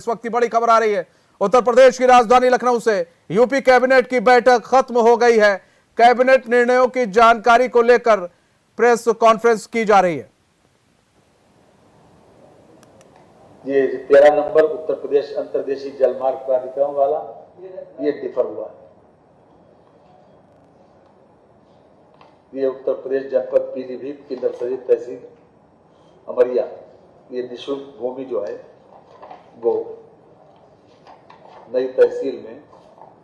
इस वक्त की बड़ी खबर आ रही है। उत्तर प्रदेश की राजधानी लखनऊ से यूपी कैबिनेट की बैठक खत्म हो गई है। कैबिनेट निर्णयों की जानकारी को लेकर प्रेस कॉन्फ्रेंस की जा रही है। ये 13 नंबर उत्तर प्रदेश अंतर्देशीय जलमार्ग प्राधिकरण वाला ये डिफर हुआ है। ये उत्तर प्रदेश जनपद पीलीभीत की नर्सरी तहसील अमरिया, ये निःशुल्क भूमि जो है वो नई तहसील में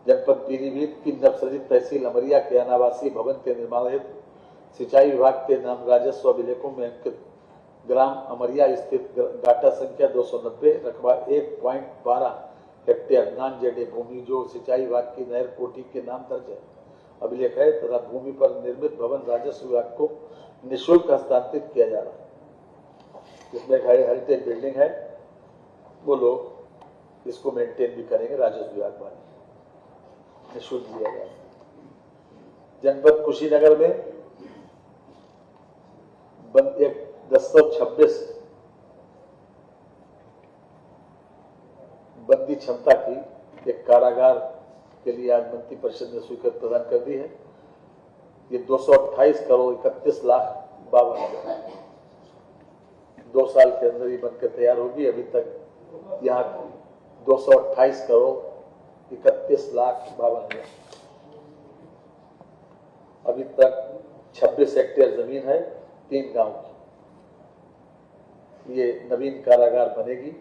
जनपद पीलीभीत की नर्सरी तहसील अमरिया के अनावासीय भवन के निर्माण हेतु सिंचाई विभाग के नाम राजस्व अभिलेखों में अंकित ग्राम अमरिया स्थित गाटा संख्या 290 रकबा 1.12 हेक्टेयर नॉन जेडे भूमि जो सिंचाई विभाग की नहर कोठी के नाम दर्ज है अभिलेख है तथा भूमि पर निर्मित भवन राजस्व विभाग को निःशुल्क हस्तांतरित किया जा रहा है। इसमें हेरिटेज बिल्डिंग है, वो लोग इसको मेंटेन भी करेंगे, राजस्व विभाग वाले निःशुल्क दिया जाए। जनपद कुशीनगर में एक 1026 बंदी क्षमता की एक कारागार के लिए आज मंत्री परिषद ने स्वीकृति प्रदान कर दी है। ये 228 करोड़ 31 लाख 52 2 साल के अंदर ये बनकर तैयार होगी। अभी तक यहाँ 228 करोड़ 31 लाख 52 अभी तक 26 हेक्टेयर जमीन है 3 गांव की। ये नवीन कारागार बनेगी।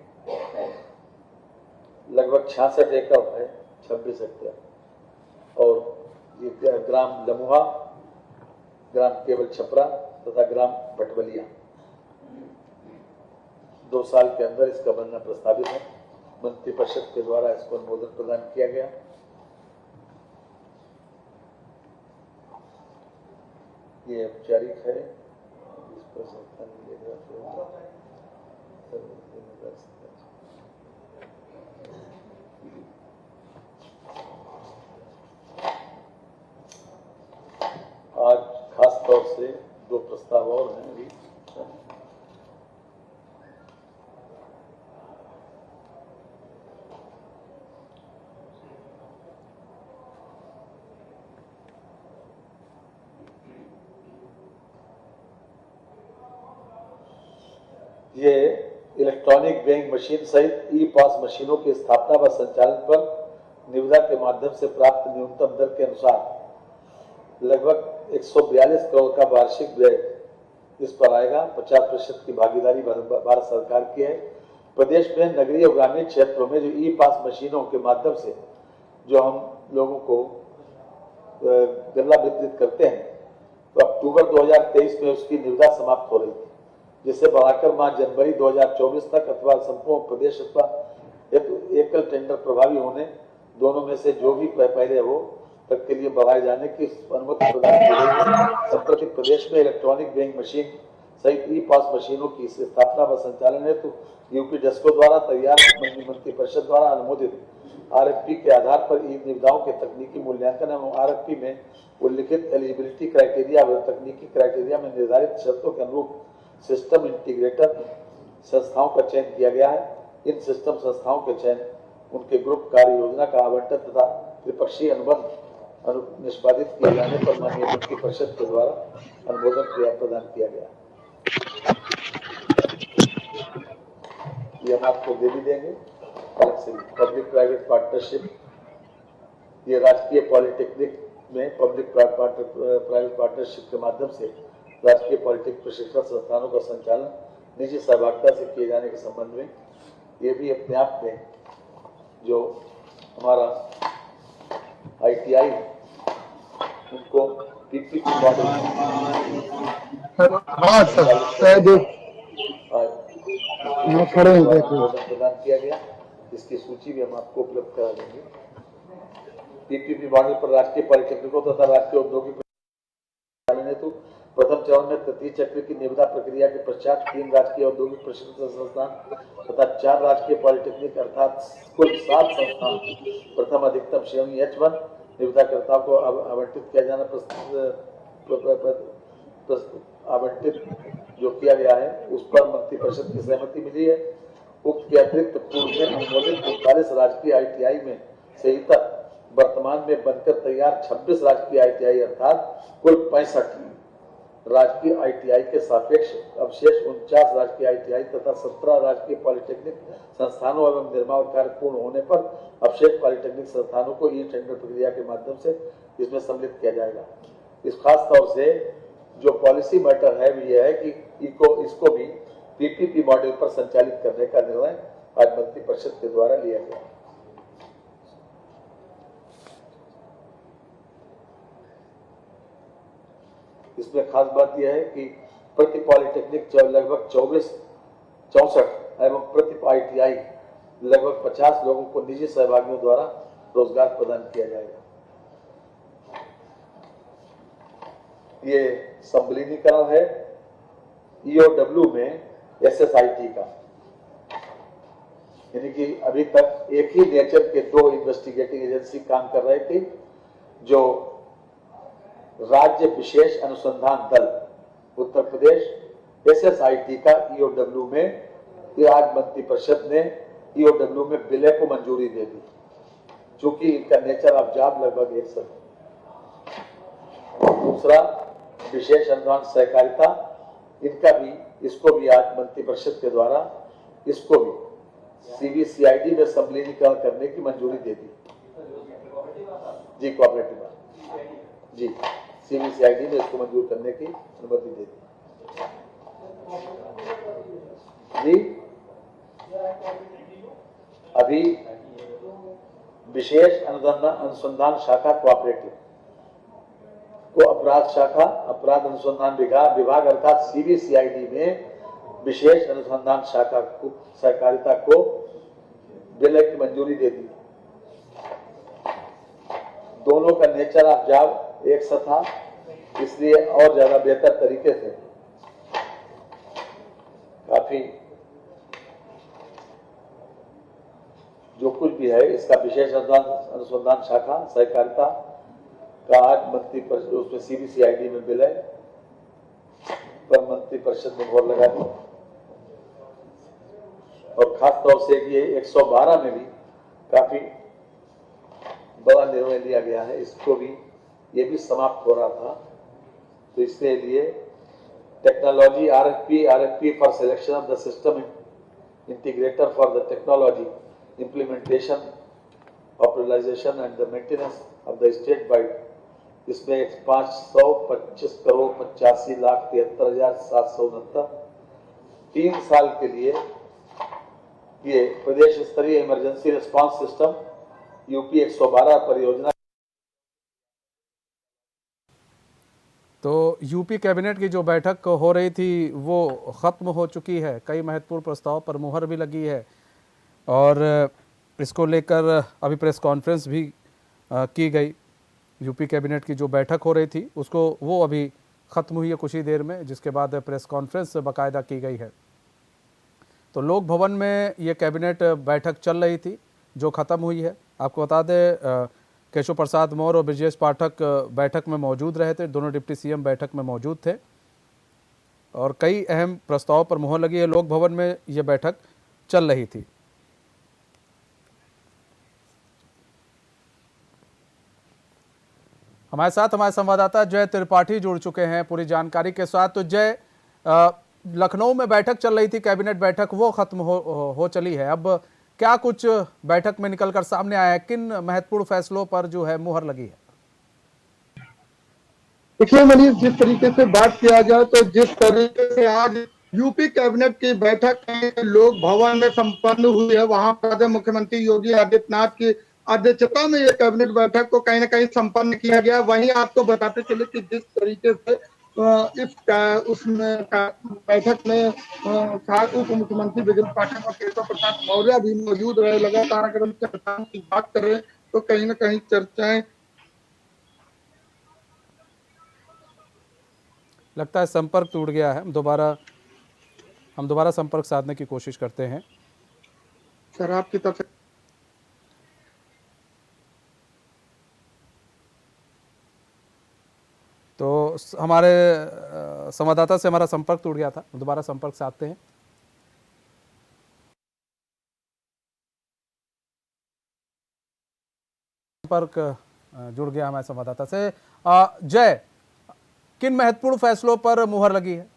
लगभग 66 एकड़ है 26 हेक्टेयर और ये ग्राम लमुहा, ग्राम केवल छपरा तथा ग्राम भटवलिया 2 साल के अंदर इसका बनना प्रस्तावित है। मंत्री परिषद के द्वारा इसको अनुमोदन प्रदान किया गया। ये औपचारिक है। इस पर आज खास तौर से 2 प्रस्ताव और हैं। अभी ये इलेक्ट्रॉनिक वेइंग मशीन सहित ई पास मशीनों की स्थापना व संचालन पर निविदा के माध्यम से प्राप्त न्यूनतम दर के अनुसार लगभग 142 करोड़ का वार्षिक व्यय इस पर आएगा। 50% की भागीदारी भारत सरकार की है। प्रदेश में नगरीय और ग्रामीण क्षेत्रों में जो ई पास मशीनों के माध्यम से जो हम लोगों को गल्ला वितरित करते हैं तो अक्टूबर 2023 में उसकी निविदा समाप्त हो रही थी, जिसे बढ़ाकर माह जनवरी 2024 तक अथवा संपूर्ण प्रदेश अथवा एकल टेंडर प्रभावी होने दोनों में से जो भी पहले हो तक के लिए बढ़ाए जाने की अनुमति प्रदान की गई है। संप्रति प्रदेश में इलेक्ट्रॉनिक वेइंग मशीन सहित ई पास मशीनों की स्थापना व संचालन हेतु यूपी डेस्को द्वारा तैयार मंत्री परिषद द्वारा अनुमोदित RFP के आधार पर इन निविदाओं के तकनीकी मूल्यांकन एवं RFP में उल्लिखित एलिजिबिलिटी क्राइटेरिया व तकनीकी क्राइटेरिया में निर्धारित शर्तों के अनुरूप सिस्टम इंटीग्रेटर संस्थाओं का चयन किया गया है। इन सिस्टम संस्थाओं के चयन उनके ग्रुप कार्य योजना का आवंटन तथा त्रिपक्षीय अनुबंध निष्पादित किए जाने पर माननीय मंत्री परिषद के द्वारा अनुमोदन प्रदान किया गया। ये हम आपको दे भी देंगे। पब्लिक प्राइवेट पार्टनरशिप, ये राजकीय पॉलिटेक्निक में पब्लिक प्राइवेट पार्टनरशिप के माध्यम से राजकीय पॉलिटेक्निक प्रशिक्षण संस्थानों का संचालन निजी सहभागिता से किए जाने के संबंध में ये भी अपने आप में जो हमारा ITI उनको PPP मॉडल प्रदान किया गया। इसकी सूची भी हम आपको उपलब्ध करा देंगे। PPP मॉडल पर राजकीय पॉलिटेक्निकों तथा राजकीय औद्योगिक हेतु प्रथम चरण में तृतीय चक्र की निविदा प्रक्रिया के पश्चात 3 राजकीय औद्योगिक प्रशिक्षण संस्थान तथा 4 राजकीय पॉलिटेक्निक अर्थात कुल 7 संस्थान प्रथम अधिकतम श्रेणी H1 निविदाकर्ताओं को आवंटित किया जाना आवंटित जो किया गया है उस पर मंत्री परिषद की सहमति मिली है। उक्त के अतिरिक्त पूर्व में अनुमोदित 39 राजकीय ITI में से इतर वर्तमान में बनकर तैयार 26 राजकीय ITI अर्थात कुल 65 राजकीय ITI के सापेक्ष अवशेष 49 राजकीय ITI तथा 17 राजकीय पॉलिटेक्निक संस्थानों एवं निर्माण कार्य पूर्ण होने पर अवशेष पॉलिटेक्निक संस्थानों को ई टेंडर प्रक्रिया के माध्यम से इसमें सम्मिलित किया जाएगा। इस खास तौर से जो पॉलिसी मैटर है वो यह है कि इसको भी PPP मॉडल पर संचालित करने का निर्णय आज मंत्री परिषद के द्वारा लिया गया। इसमें खास बात यह है कि प्रति पॉलिटेक्निक लगभग 64 एवं प्रति ITI लगभग 50 लोगों को निजी सहभागियों द्वारा रोजगार प्रदान किया जाएगा। ये संबलीनीकरण है EOW में SSIT का, यानी कि अभी तक एक ही नेचर के 2 इन्वेस्टिगेटिंग एजेंसी काम कर रहे थे। जो राज्य विशेष अनुसंधान दल उत्तर प्रदेश SSIT का EOW में, ये आज मंत्री परिषद ने EOW में विलय को मंजूरी दे दी, चूंकि इनका नेचर ऑफ जॉब लगभग एक सा। दूसरा विशेष अनुदान सहकारिता, इसको भी आज मंत्री परिषद के द्वारा इसको भी CBCID में संबलीनीकरण करने की मंजूरी दे दी। जी कोऑपरेटिव जी CBCID में इसको मंजूर करने की अनुमति दे दी। जी अभी विशेष अनुसंधान शाखा कोऑपरेटिव को अपराध शाखा अपराध अनुसंधान विभाग अर्थात CBCID में विशेष अनुसंधान शाखा को सहकारिता को विलय की मंजूरी दे दी। दोनों का नेचर ऑफ जॉब एक सा था, इसलिए और ज्यादा बेहतर तरीके से काफी जो कुछ भी है इसका विशेष अनुसंधान शाखा सहकारिता का आज मंत्री परिषद उसमें CBCID में विलय पर मंत्री परिषद ने मोहर लगा दी। और खास तौर से ये 112 में भी काफी बड़ा निर्णय लिया गया है, इसको भी ये भी समाप्त हो रहा था, तो इसके लिए technology RFP for selection of the system integrator for the technology implementation, operationalization and the maintenance of the state wide, इसमें 525 करोड़ 85,73,769 3 साल के लिए ये प्रदेश स्तरीय इमरजेंसी रिस्पांस सिस्टम UP 112 परियोजना। तो यूपी कैबिनेट की जो बैठक हो रही थी वो खत्म हो चुकी है, कई महत्वपूर्ण प्रस्ताव पर मुहर भी लगी है और इसको लेकर अभी प्रेस कॉन्फ्रेंस भी की गई। यूपी कैबिनेट की जो बैठक हो रही थी उसको वो अभी ख़त्म हुई है कुछ ही देर में, जिसके बाद प्रेस कॉन्फ्रेंस बाकायदा की गई है। तो लोक भवन में ये कैबिनेट बैठक चल रही थी जो ख़त्म हुई है। आपको बता दें केशव प्रसाद मौर्य और ब्रजेश पाठक बैठक में मौजूद रहे थे, दोनों डिप्टी CM बैठक में मौजूद थे और कई अहम प्रस्ताव पर मुहर लगी है। लोक भवन में ये बैठक चल रही थी। हमारे साथ हमारे संवाददाता जय त्रिपाठी जुड़ चुके हैं पूरी जानकारी के साथ। तो जय, लखनऊ में बैठक चल रही थी, कैबिनेट बैठक, वो खत्म हो चली है, अब क्या कुछ बैठक में निकलकर सामने आया है, किन महत्वपूर्ण फैसलों पर जो है मुहर लगी है? देखिए मनीष, जिस तरीके से बात किया जाए तो जिस तरीके से आज यूपी कैबिनेट की बैठक लोक भवन में संपन्न हुई है, वहां पर मुख्यमंत्री योगी आदित्यनाथ की अध्यक्षता में ये कैबिनेट बैठक को कहीं ना कहीं संपन्न किया गया। वहीं आपको बताते चले कि जिस तरीके से उसमें बैठक में उप मुख्यमंत्री ब्रजेश पाठक और केशव प्रसाद मौर्य भी मौजूद रहे। लगातार अगर हम चर्चाओं की बात करें तो कहीं ना कहीं चर्चाएं, लगता है संपर्क टूट गया है, हम दोबारा संपर्क साधने की कोशिश करते हैं। सर आपकी तरफ से तो हमारे संवाददाता से हमारा संपर्क टूट गया था, दोबारा संपर्क साधते हैं। संपर्क जुड़ गया हमारे संवाददाता से। जय, किन महत्वपूर्ण फैसलों पर मुहर लगी है?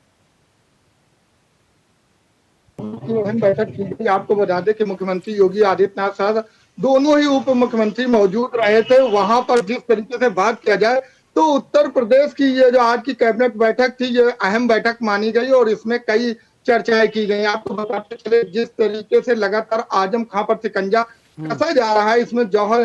अहम बैठक की गई। आपको बता दें कि मुख्यमंत्री योगी आदित्यनाथ साहब दोनों ही उप मुख्यमंत्री मौजूद रहे थे। वहां पर जिस तरीके से बात किया जाए तो उत्तर प्रदेश की ये जो आज की कैबिनेट बैठक थी, ये अहम बैठक मानी गई और इसमें कई चर्चाएं की गई। आपको बताते चले जिस तरीके से लगातार आजम खां पर शिकंजा कसा जा रहा है, इसमें जौहर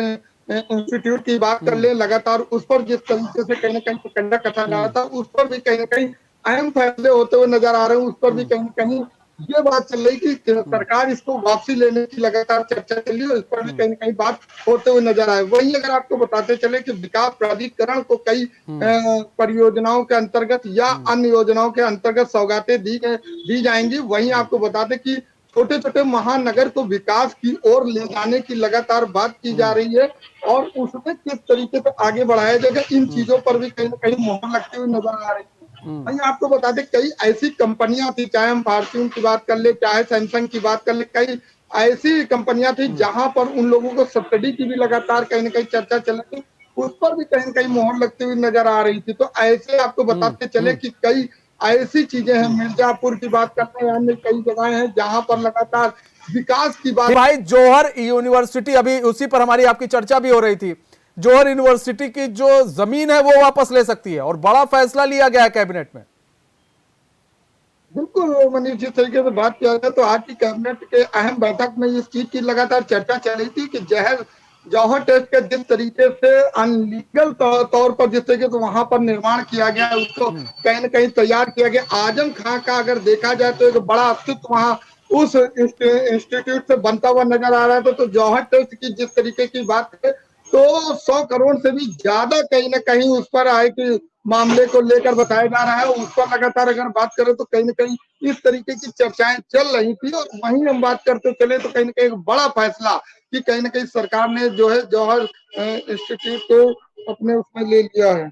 इंस्टीट्यूट की बात कर ले, लगातार उस पर जिस तरीके से कहीं ना कहीं शिकंजा कसा जा रहा था, उस पर भी कहीं ना कहीं अहम फैसले होते हुए नजर आ रहे हैं। उस पर भी कहीं ना कहीं ये बात चल रही कि सरकार इसको वापसी लेने की लगातार चर्चा चल रही है, इस पर भी कहीं ना कहीं बात होते हुए नजर आए। वहीं अगर आपको बताते चले कि विकास प्राधिकरण को कई परियोजनाओं के अंतर्गत या अन्य योजनाओं के अंतर्गत सौगातें दी जाएंगी। वहीं आपको बता दें कि छोटे छोटे महानगर को विकास की ओर ले जाने की लगातार बात की जा रही है और उसमें किस तरीके से आगे बढ़ाया जाएगा, इन चीजों पर भी कहीं ना कहीं मोहर लगती हुई नजर आ रही है। वहीं आपको बता दें कई ऐसी कंपनियां थी, चाहे हम फॉर्च्यून की बात कर ले, चाहे सैमसंग की बात कर ले, कई ऐसी कंपनियां थी जहां पर उन लोगों को सब्सिडी की भी लगातार कहीं ना कहीं चर्चा चल रही थी, उस पर भी कहीं ना कहीं मोहर लगती हुई नजर आ रही थी। तो ऐसे आपको बताते चले कि कई ऐसी चीजें हैं, मिर्जापुर की बात करते हैं, अन्य कई जगहें हैं जहां पर लगातार विकास की बात। भाई जौहर यूनिवर्सिटी, अभी उसी पर हमारी आपकी चर्चा भी हो रही थी। जौहर यूनिवर्सिटी की जो जमीन है वो वापस ले सकती है और बड़ा फैसला लिया गया है कैबिनेट में। बिल्कुल मनीष, जिस तरीके से बात किया जाए तो आज की कैबिनेट के अहम बैठक में इस चीज की लगातार चर्चा चल रही थी कि जौहर टेस्ट के जिस तरीके से अनलीगल तौर पर जिस तरीके से वहां पर निर्माण किया गया है, उसको कहीं न कहीं तैयार किया गया। आजम खां का अगर देखा जाए तो एक बड़ा अस्तित्व वहां उस इंस्टीट्यूट से बनता हुआ नजर आ रहा है। तो जौहर टेस्ट की जिस तरीके की बात है तो 100 करोड़ से भी ज्यादा कहीं ना कहीं उस पर आए कि मामले को लेकर बताया जा रहा है। उस पर लगातार अगर बात करें तो कहीं ना कहीं इस तरीके की चर्चाएं चल रही थी और वहीं हम बात करते चले तो कहीं ना कहीं एक बड़ा फैसला कि कहीं ना कहीं सरकार ने जो है जौहर इंस्टीट्यूट को अपने उसमें ले लिया है।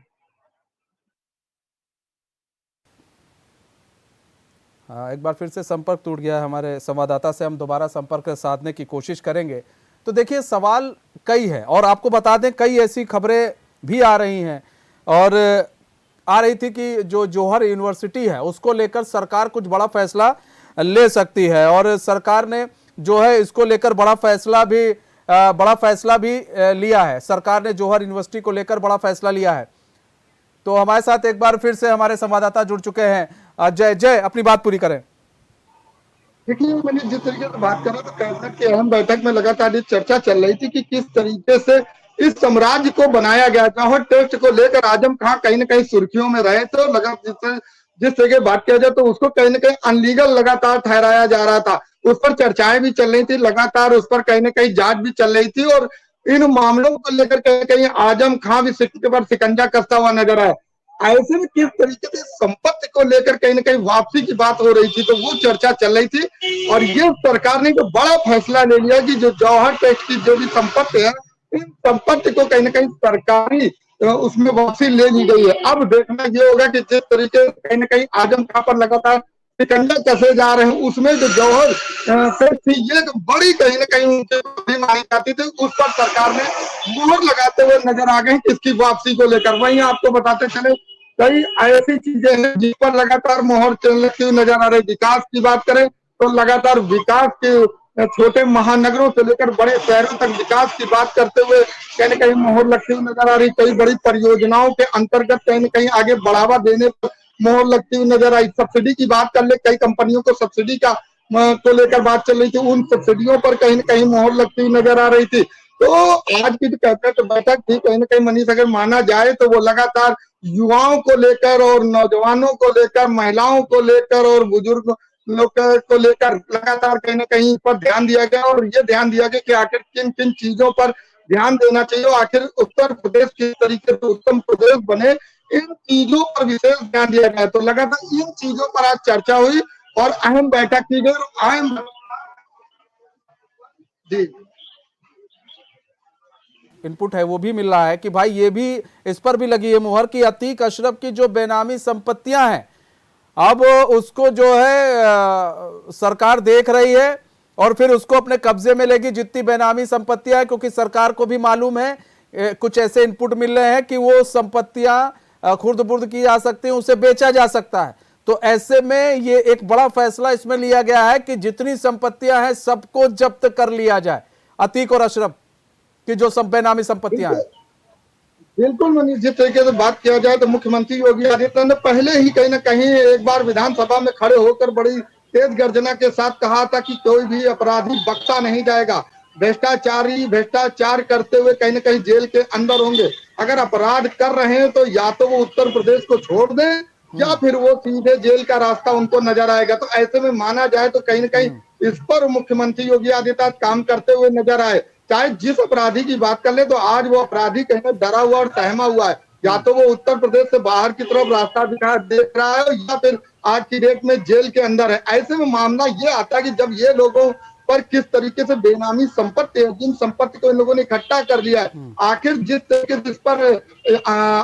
एक बार फिर से संपर्क टूट गया है हमारे संवाददाता से, हम दोबारा संपर्क साधने की कोशिश करेंगे। तो देखिए सवाल कई है और आपको बता दें कई ऐसी खबरें भी आ रही हैं और आ रही थी कि जो जौहर यूनिवर्सिटी है उसको लेकर सरकार कुछ बड़ा फैसला ले सकती है और सरकार ने जो है इसको लेकर बड़ा फैसला भी लिया है। सरकार ने जौहर यूनिवर्सिटी को लेकर बड़ा फैसला लिया है। तो हमारे साथ एक बार फिर से हमारे संवाददाता जुड़ चुके हैं। जय, अपनी बात पूरी करें। देखिए मैंने जिस तरीके से बात करा तो कैबिनेट की अहम बैठक में लगातार ये चर्चा चल रही थी कि किस तरीके से इस साम्राज्य को बनाया गया। जौहर टेस्ट को लेकर आजम खां कहीं ना कहीं सुर्खियों में रहे थे और जिस तरीके बात किया जाए तो उसको कहीं ना कहीं अनलीगल लगातार ठहराया जा रहा था। उस पर चर्चाएं भी चल रही थी, लगातार उस पर कहीं ना कहीं जांच भी चल रही थी और इन मामलों को लेकर कहीं ना कहीं आजम खां भी सिक्के पर शिकंजा कसता हुआ नजर आया। ऐसे में किस तरीके से संपत्ति को लेकर कहीं ना कहीं वापसी की बात हो रही थी, तो वो चर्चा चल रही थी और ये सरकार ने एक बड़ा फैसला ले लिया कि जो जौहर टेस्ट की जो भी संपत्ति है, इन संपत्ति को कहीं ना कहीं सरकारी उसमें वापसी ले ली गई है। अब देखना ये होगा कि जिस तरीके से कहीं ना कहीं आजम खां पर लगातार शिकंजा कसे जा रहे हैं, उसमें जो जौहर टेस्ट थी ये बड़ी कहीं ना कहीं उनसे मानी जाती थी, उस पर सरकार ने मुहर लगाते हुए नजर आ गए इसकी वापसी को लेकर। वहीं आपको बताते चले कई ऐसी चीजें हैं जिस पर लगातार मोहर चलती हुई नजर आ रही। विकास की बात करें तो लगातार विकास के छोटे महानगरों से लेकर बड़े शहरों तक विकास की बात करते हुए कहीं न कहीं मोहर लगती हुई नजर आ रही। कई बड़ी परियोजनाओं के अंतर्गत कहीं न कहीं आगे बढ़ावा देने पर मोहर लगती हुई नजर आई। सब्सिडी की बात कर ले, कई कंपनियों को सब्सिडी को लेकर बात चल रही थी, उन सब्सिडियों पर कहीं न कहीं मोहर लगती हुई नजर आ रही थी। तो आज की जो कैबिनेट बैठक थी कहीं न कहीं मनीष अगर माना जाए तो वो लगातार युवाओं को लेकर और नौजवानों को लेकर, महिलाओं को लेकर और बुजुर्ग लोग को लेकर लगातार कहीं न कहीं पर ध्यान दिया गया और ये ध्यान दिया गया कि आखिर किन किन चीजों पर ध्यान देना चाहिए और आखिर उत्तर प्रदेश किस तरीके से उत्तम प्रदेश बने, इन चीजों पर विशेष ध्यान दिया गया। तो लगातार इन चीजों पर आज चर्चा हुई और अहम बैठक की गई और अहम जी इनपुट है वो भी मिल रहा है कि भाई ये भी इस पर भी लगी है मुहर कि अतीक अशरफ की जो बेनामी संपत्तियां हैं अब उसको जो है सरकार देख रही है और फिर उसको अपने कब्जे में लेगी जितनी बेनामी संपत्तियां हैं, क्योंकि सरकार को भी मालूम है कुछ ऐसे इनपुट मिल रहे हैं कि वो संपत्तियां खुर्द-बुर्द की जा सकती हैं, उसे बेचा जा सकता है। तो ऐसे में ये एक बड़ा फैसला इसमें लिया गया है कि जितनी संपत्तियां हैं सबको जब्त कर लिया जाए, अतीक और अशरफ की जो बेनामी संपत्तियां हैं। बिल्कुल मनीष, जिस तरीके से बात किया जाए तो मुख्यमंत्री योगी आदित्यनाथ ने पहले ही कहीं ना कहीं एक बार विधानसभा में खड़े होकर बड़ी तेज गर्जना के साथ कहा था कि कोई भी अपराधी बख्शा नहीं जाएगा, भ्रष्टाचारी भ्रष्टाचार करते हुए कहीं ना कहीं जेल के अंदर होंगे। अगर अपराध कर रहे हैं तो या तो वो उत्तर प्रदेश को छोड़ दें या फिर वो सीधे जेल का रास्ता उनको नजर आएगा। तो ऐसे में माना जाए तो कहीं ना कहीं इस पर मुख्यमंत्री योगी आदित्यनाथ काम करते हुए नजर आए। चाहे जिस अपराधी की बात कर ले तो आज वो अपराधी कहीं ना डरा हुआ और सहमा हुआ है, या तो वो उत्तर प्रदेश से बाहर की तरफ रास्ता देख रहा है या फिर आज की डेट में जेल के अंदर है। ऐसे में मामला ये आता है कि जब ये लोगों पर किस तरीके से बेनामी संपत्ति है, जिन संपत्ति को इन लोगों ने इकट्ठा कर लिया है, आखिर जिस तरीके से इस पर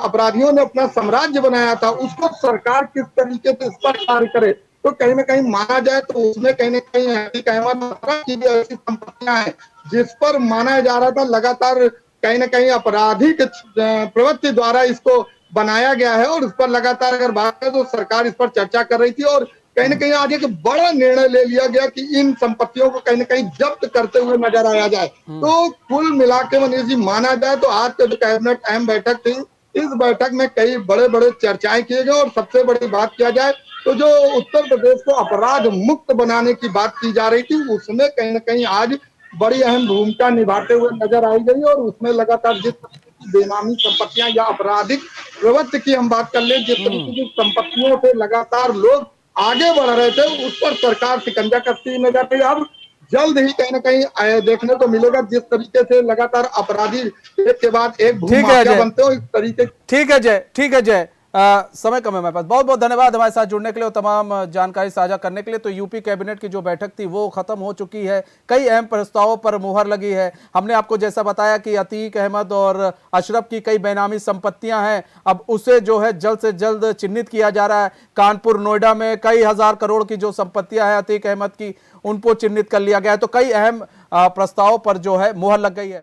अपराधियों ने अपना साम्राज्य बनाया था उसको सरकार किस तरीके से इस पर कार्य करे, तो कहीं ना कहीं माना जाए तो उसमें कहीं ना कहीं अतीक अहमद की ऐसी संपत्तियां हैं जिस पर माना जा रहा था लगातार कहीं ना कहीं आपराधिक प्रवृत्ति द्वारा इसको बनाया गया है। और इस पर लगातार अगर बात करें तो सरकार इस पर चर्चा कर रही थी और कहीं ना कहीं आज एक बड़ा निर्णय ले लिया गया कि इन संपत्तियों को कहीं ना कहीं जब्त करते हुए नजर आया जाए। तो कुल मिला के मनीष जी माना जाए तो आज का जो कैबिनेट अहम बैठक थी, इस बैठक में कई बड़े बड़े चर्चाएं किए गए और सबसे बड़ी बात किया जाए तो जो उत्तर प्रदेश को अपराध मुक्त बनाने की बात की जा रही थी उसमें कहीं ना कहीं आज बड़ी अहम भूमिका निभाते हुए नजर आई गई। और उसमें लगातार जिस तरीके की बेनामी संपत्तियां या आपराधिक प्रवृत्ति की हम बात कर ले, जिस तरीके की संपत्तियों से लगातार लोग आगे बढ़ रहे थे उस पर सरकार शिकंजा कसती हुई नजर आई। अब जल्द ही कहीं ना कहीं देखने को मिलेगा जिस तरीके से लगातार अपराधी एक के बाद एक भूमाफिया बनते हो, इस तरीके। ठीक है जय, ठीक है जय, समय कम है मेरे पास। बहुत बहुत धन्यवाद हमारे साथ जुड़ने के लिए और तमाम जानकारी साझा करने के लिए। तो यूपी कैबिनेट की जो बैठक थी वो खत्म हो चुकी है, कई अहम प्रस्तावों पर मुहर लगी है। हमने आपको जैसा बताया कि अतीक अहमद और अशरफ की कई बेनामी संपत्तियां हैं, अब उसे जो है जल्द से जल्द चिन्हित किया जा रहा है। कानपुर नोएडा में कई हजार करोड़ की जो संपत्तियां हैं अतीक अहमद की, उनको चिन्हित कर लिया गया है। तो कई अहम प्रस्तावों पर जो है मुहर लग गई है।